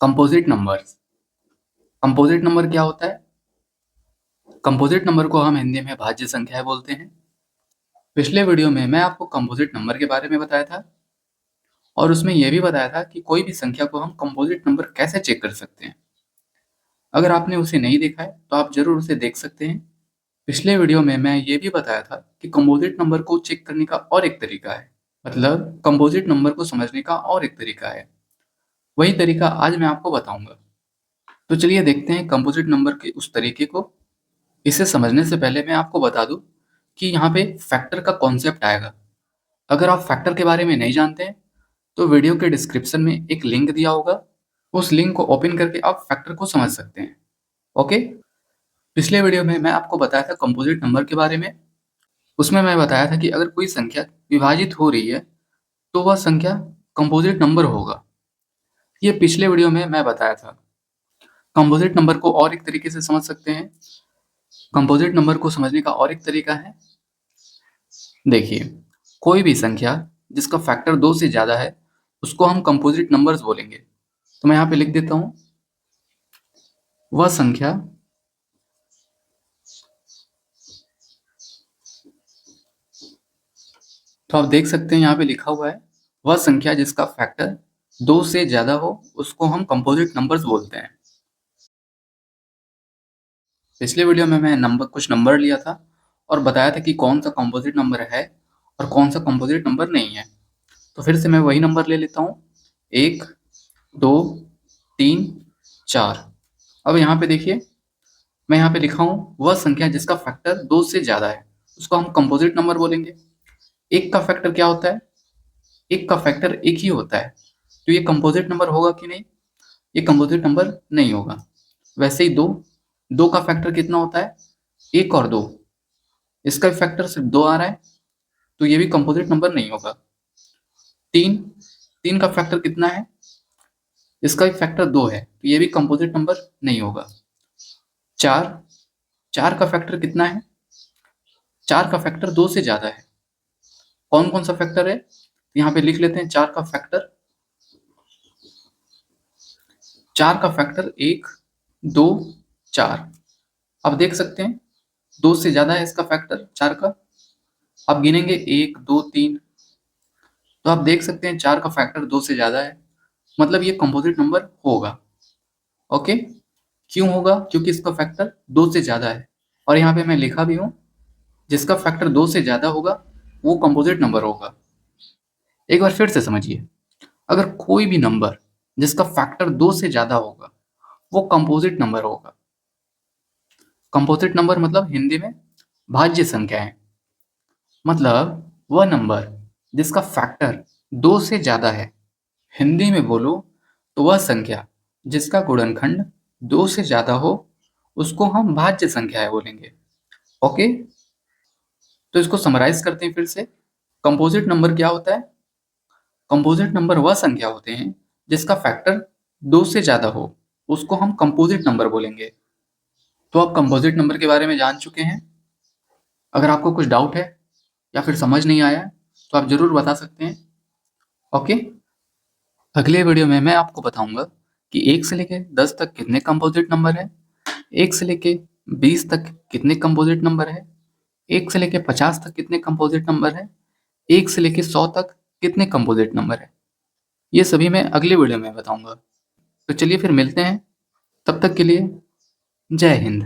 Composite numbers. Composite number क्या होता है? कंपोजिट नंबर को हम हिंदी में भाज्य संख्याएं बोलते हैं। पिछले वीडियो में मैं आपको कंपोजिट नंबर के बारे में बताया था और उसमें यह भी बताया था कि कोई भी संख्या को हम कंपोजिट नंबर कैसे चेक कर सकते हैं। अगर आपने उसे नहीं देखा है तो आप जरूर उसे देख सकते हैं। पिछले वीडियो में मैं ये भी बताया था कि कंपोजिट नंबर को चेक करने का और एक तरीका है, मतलब कंपोजिट नंबर को समझने का और एक तरीका है। वही तरीका आज मैं आपको बताऊंगा। तो चलिए देखते हैं कंपोजिट नंबर के उस तरीके को। इसे समझने से पहले मैं आपको बता दूं कि यहाँ पे फैक्टर का कॉन्सेप्ट आएगा। अगर आप फैक्टर के बारे में नहीं जानते हैं तो वीडियो के डिस्क्रिप्शन में एक लिंक दिया होगा, उस लिंक को ओपन करके आप फैक्टर को समझ सकते हैं। ओके। पिछले वीडियो में मैं आपको बताया था कंपोजिट नंबर के बारे में। उसमें मैं बताया था कि अगर कोई संख्या विभाजित हो रही है तो वह संख्या कंपोजिट नंबर होगा। ये पिछले वीडियो में मैं बताया था। कंपोजिट नंबर को और एक तरीके से समझ सकते हैं। कंपोजिट नंबर को समझने का और एक तरीका है, देखिए, कोई भी संख्या जिसका फैक्टर 2 से ज्यादा है उसको हम कंपोजिट नंबर्स बोलेंगे। तो मैं यहाँ पे लिख देता हूँ, वह संख्या तो आप देख सकते हैं यहाँ पे लिखा हुआ है, वह संख्या जिसका फैक्टर 2 से ज्यादा हो उसको हम कंपोजिट नंबर्स बोलते हैं। पिछले वीडियो में मैं कुछ नंबर लिया था और बताया था कि कौन सा कंपोजिट नंबर है और कौन सा कंपोजिट नंबर नहीं है। तो फिर से मैं वही नंबर ले लेता हूँ, 1, 2, 3, 4। अब यहाँ पे देखिए, मैं यहाँ पे लिखा हूँ वह संख्या जिसका फैक्टर 2 से ज्यादा है उसको हम कंपोजिट नंबर बोलेंगे। एक का फैक्टर क्या होता है? एक का फैक्टर एक ही होता है, तो ये कंपोजिट नंबर होगा कि नहीं? ये कंपोजिट नंबर नहीं होगा। वैसे ही दो का फैक्टर कितना होता है? 1 और 2। इसका फैक्टर सिर्फ 2 आ रहा है, तो ये भी कंपोजिट नंबर नहीं होगा। 3 का फैक्टर कितना है? इसका भी फैक्टर 2 है, तो ये भी कंपोजिट नंबर नहीं होगा। 4 का फैक्टर कितना है? 4 का फैक्टर 2 से ज्यादा है। कौन कौन सा फैक्टर है? यहाँ पे लिख लेते हैं 4 का फैक्टर। 4 का फैक्टर 1, 2, 4। अब देख सकते हैं 2 से ज्यादा है इसका फैक्टर 4 का। अब गिनेंगे 1, 2, 3, तो आप देख सकते हैं 4 का फैक्टर 2 से ज्यादा है, मतलब ये कंपोजिट नंबर होगा। ओके। क्यों होगा? क्योंकि इसका फैक्टर 2 से ज्यादा है और यहाँ पे मैं लिखा भी हूँ, जिसका फैक्टर 2 से ज्यादा होगा वो कंपोजिट नंबर होगा। एक बार फिर से समझिए, अगर कोई भी नंबर जिसका फैक्टर 2 से ज्यादा होगा वो कंपोजिट नंबर होगा। कंपोजिट नंबर मतलब हिंदी में भाज्य संख्या है, मतलब वह नंबर जिसका फैक्टर 2 से ज्यादा है। हिंदी में बोलो तो वह संख्या जिसका गुणनखंड 2 से ज्यादा हो उसको हम भाज्य संख्याएं बोलेंगे। ओके। तो इसको समराइज करते हैं फिर से। कंपोजिट नंबर क्या होता है? कंपोजिट नंबर वह संख्या होते हैं जिसका फैक्टर 2 से ज्यादा हो, उसको हम कंपोजिट नंबर बोलेंगे। तो आप कंपोजिट नंबर के बारे में जान चुके हैं। अगर आपको कुछ डाउट है या फिर समझ नहीं आया तो आप जरूर बता सकते हैं। ओके। अगले वीडियो में मैं आपको बताऊंगा कि 1 से लेके 10 तक कितने कंपोजिट नंबर है, 1 से लेके 20 तक कितने कंपोजिट नंबर है, 1 से लेके 50 तक कितने कंपोजिट नंबर है, 1 से लेके 100 तक कितने कंपोजिट नंबर है। ये सभी मैं अगले वीडियो में बताऊंगा। तो चलिए फिर मिलते हैं, तब तक के लिए जय हिंद।